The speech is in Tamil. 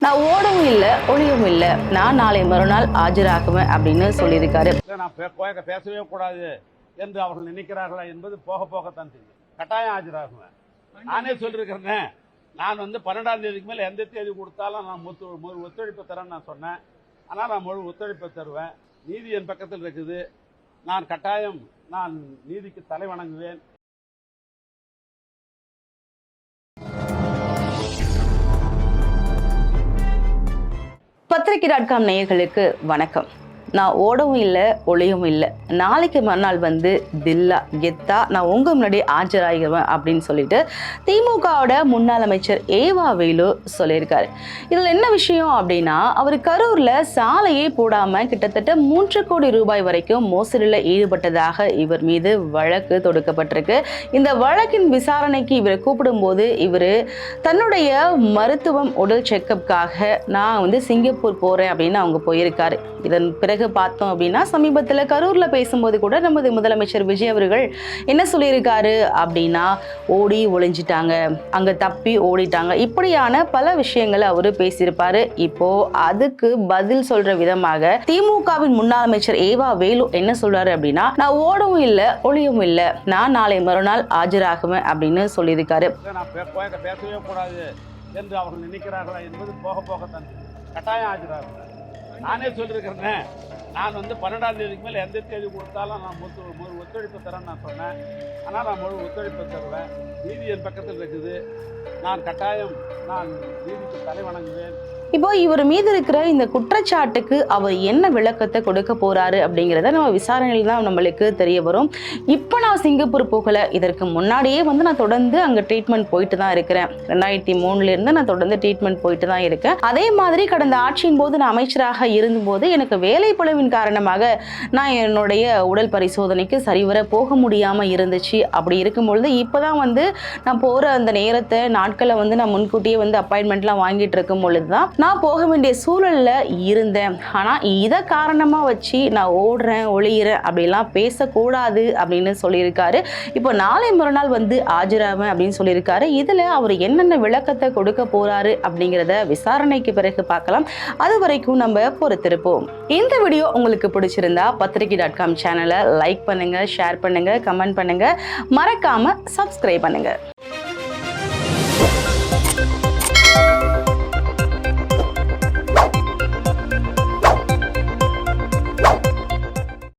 நான் ஓடவும் இல்லை ஒளியும் இல்லை, நான் நாளை மறுநாள் ஆஜராகுவேன் அப்படின்னு சொல்லியிருக்காரு. நான் பேசவே கூடாது என்று அவர்கள் நினைக்கிறார்களா என்பது போக போகத்தான் தெரியும். கட்டாயம் ஆஜராகுவேன். நானே சொல்லியிருக்கிறேன், நான் 12ஆம் தேதிக்கு மேலே எந்த தேதி கொடுத்தாலும் நான் முழு ஒத்துழைப்பு தரேன்னு நான் சொன்னேன். ஆனால் நான் முழு ஒத்துழைப்பு தருவேன். நீதி என் பக்கத்தில் இருக்குது. நான் கட்டாயம் நீதிக்கு தலை வணங்குவேன். பத்திரிகை.com நேயர்களுக்கு வணக்கம். நான் ஓடவும் இல்லை ஒளியும் இல்லை, நாளைக்கு மறுநாள் தில்லா கெத்தா நான் உங்க முன்னாடி ஆஜராகிடுவேன் அப்படின்னு சொல்லிட்டு திமுகவோட முன்னாள் அமைச்சர் ஏவா வேலு சொல்லியிருக்காரு. இதில் என்ன விஷயம் அப்படின்னா, அவர் கரூர்ல சாலையே போடாம கிட்டத்தட்ட 3 கோடி ரூபாய் வரைக்கும் மோசடியில் ஈடுபட்டதாக இவர் மீது வழக்கு தொடுக்கப்பட்டிருக்கு. இந்த வழக்கின் விசாரணைக்கு இவரை கூப்பிடும்போது இவர் தன்னுடைய மருத்துவம் உடல் செக்கப்காக நான் சிங்கப்பூர் போறேன் அப்படின்னு அவங்க போயிருக்காரு. இதன் பிறகு பார்த்தோம் அப்படின்னா, சமீபத்தில் கரூர்ல பேசும்போது கூட நமது முதலமைச்சர் விஜய் அவர்கள் என்ன சொல்லியிருக்காரு அப்படின்னா, ஓடி ஒளிஞ்சிட்டாங்க, அங்க தப்பி ஓடிட்டாங்க, இப்படியான பல விஷயங்களை அவரு பேசியிருப்பாரு. இப்போ அதுக்கு பதில் சொல்ற விதமாக திமுகவின் முன்னாள் அமைச்சர் ஏவா வேலு என்ன சொல்றாரு அப்படின்னா, நான் ஓடவும் இல்லை ஒளியும் இல்லை, நான் நாளை மறுநாள் ஆஜராகுவேன் அப்படின்னு சொல்லியிருக்காரு. பேசவே கூடாது என்று அவர்கள் நினைக்கிறார்களா என்பது போக போகத்தான் கட்டாயம் ஆஜராகுவேன். நானே சொல்லியிருக்கிறேன், நான் 12ஆம் தேதிக்கு மேலே எந்த தேதி கொடுத்தாலும் நான் முழு ஒத்துழைப்பு தரேன்னு நான் சொன்னேன். ஆனால் நான் முழு ஒத்துழைப்பு தருவேன். நீதி என் பக்கத்தில் இருக்குது. நான் கட்டாயம் நீதிக்கு தலை வணங்குவேன். இப்போ இவர் மீது இருக்கிற இந்த குற்றச்சாட்டுக்கு அவர் என்ன விளக்கத்தை கொடுக்க போறாரு அப்படிங்கிறத நம்ம விசாரணையில் தான் நம்மளுக்கு தெரிய வரும். இப்போ நான் சிங்கப்பூர் போகல, இதற்கு முன்னாடியே நான் தொடர்ந்து அங்கே ட்ரீட்மெண்ட் போயிட்டு தான் இருக்கிறேன். 2003 நான் தொடர்ந்து ட்ரீட்மெண்ட் போயிட்டு தான் இருக்கேன். அதே மாதிரி கடந்த ஆட்சியின் போது நான் அமைச்சராக இருந்தபோது எனக்கு வேலை பளுவின் காரணமாக நான் என்னுடைய உடல் பரிசோதனைக்கு சரிவர போக முடியாமல் இருந்துச்சு. அப்படி இருக்கும்பொழுது இப்போதான் நான் போகிற அந்த நேரத்தை நாட்களை நான் முன்கூட்டியே அப்பாயின்மெண்ட்லாம் வாங்கிட்டு இருக்கும் பொழுது தான் நான் போக வேண்டிய சூழல்ல இருந்தேன். ஆனா இதை காரணமா வச்சு நான் ஓடுறேன் ஒளியிறேன் அப்படிலாம் பேசக்கூடாது அப்படின்னு சொல்லியிருக்காரு. இப்போ நாளை மறுநாள் ஆஜராவேன் அப்படின்னு சொல்லியிருக்காரு. இதுல அவர் என்னென்ன விளக்கத்தை கொடுக்க போறாரு அப்படிங்கிறத விசாரணைக்கு பிறகு பார்க்கலாம். அது வரைக்கும் நம்ம பொறுத்திருப்போம். இந்த வீடியோ உங்களுக்கு பிடிச்சிருந்தா பத்திரிகை.com சேனலை லைக் பண்ணுங்க, ஷேர் பண்ணுங்க, கமெண்ட் பண்ணுங்க, மறக்காம சப்ஸ்கிரைப் பண்ணுங்க.